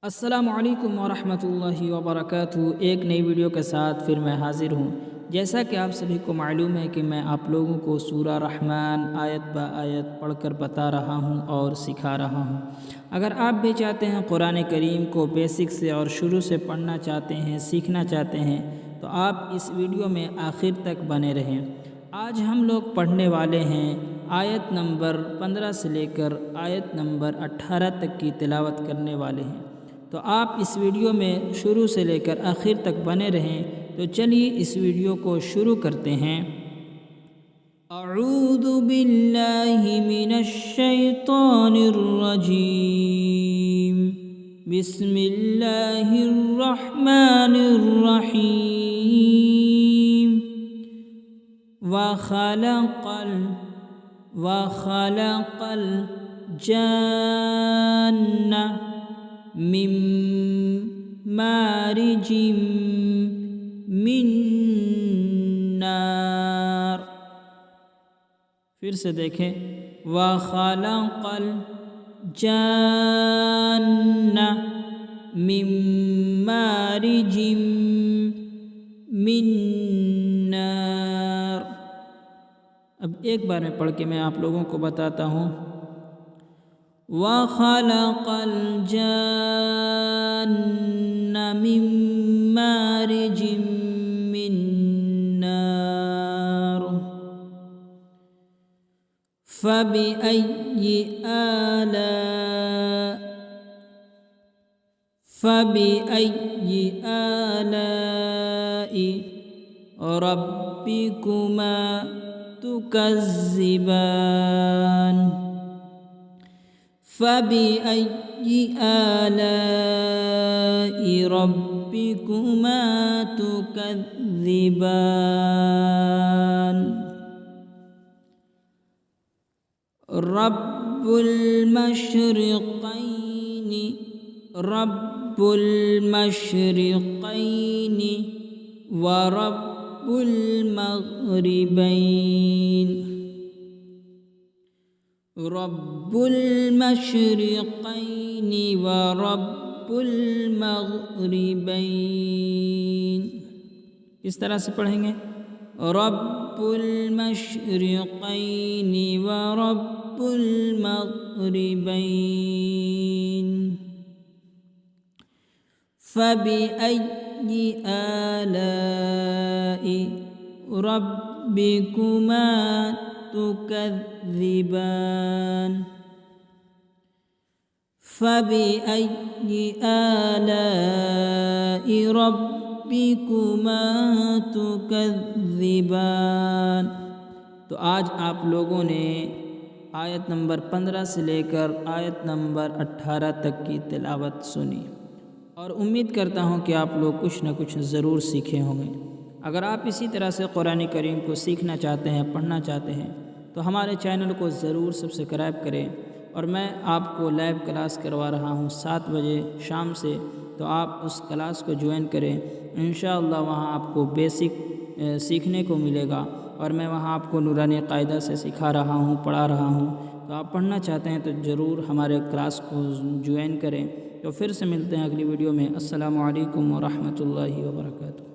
السلام علیکم ورحمۃ اللہ وبرکاتہ۔ ایک نئی ویڈیو کے ساتھ پھر میں حاضر ہوں۔ جیسا کہ آپ سبھی کو معلوم ہے کہ میں آپ لوگوں کو سورہ رحمان آیت با آیت پڑھ کر بتا رہا ہوں اور سکھا رہا ہوں۔ اگر آپ بھی چاہتے ہیں قرآن کریم کو بیسک سے اور شروع سے پڑھنا چاہتے ہیں، سیکھنا چاہتے ہیں، تو آپ اس ویڈیو میں آخر تک بنے رہیں۔ آج ہم لوگ پڑھنے والے ہیں آیت نمبر 15 سے لے کر آیت نمبر 18 تک کی تلاوت کرنے والے ہیں۔ تو آپ اس ویڈیو میں شروع سے لے کر آخر تک بنے رہیں۔ تو چلیے اس ویڈیو کو شروع کرتے ہیں۔ اعوذ باللہ من الشیطان الرجیم، بسم اللہ الرحمن الرحیم۔ وخلق الجان من مارج من نار۔ پھر سے دیکھیں، وَخَلَقَ الْجَانَّ مِن مَارِجٍ مِّن نَارٍ۔ اب ایک بار میں پڑھ کے میں آپ لوگوں کو بتاتا ہوں۔ وَخَلَقَ الْجَانَّ مِن مَارِجٍ مِّن نَارٍ۔ فَبِأَيِّ آلَاءِ رَبِّكُمَا تُكَذِّبَانِ۔ فَبِأَيِّ آلَاءِ رَبِّكُمَا تُكَذِّبَانِ۔ رَبُّ المشرقين ورب المغربين۔ رب المشرقين ورب المغربين۔ کس طرح سے پڑھیں گے؟ رب المشرقين ورب المغربين۔ فبأي آلاء ربكما تكذبان۔ فبأي آلاء ربكما تكذبان۔ تو آج آپ لوگوں نے آیت نمبر 15 سے لے کر آیت نمبر 18 تک کی تلاوت سنی، اور امید کرتا ہوں کہ آپ لوگ کچھ نہ کچھ ضرور سیکھے ہوں گے۔ اگر آپ اسی طرح سے قرآن کریم کو سیکھنا چاہتے ہیں، پڑھنا چاہتے ہیں، تو ہمارے چینل کو ضرور سبسکرائب کریں۔ اور میں آپ کو لائیو کلاس کروا رہا ہوں 7 بجے شام سے، تو آپ اس کلاس کو جوائن کریں۔ انشاءاللہ وہاں آپ کو بیسک سیکھنے کو ملے گا، اور میں وہاں آپ کو نورانی قاعدہ سے سکھا رہا ہوں، پڑھا رہا ہوں۔ تو آپ پڑھنا چاہتے ہیں تو ضرور ہمارے کلاس کو جوائن کریں۔ تو پھر سے ملتے ہیں اگلی ویڈیو میں۔ السلام علیکم ورحمۃ اللہ وبرکاتہ۔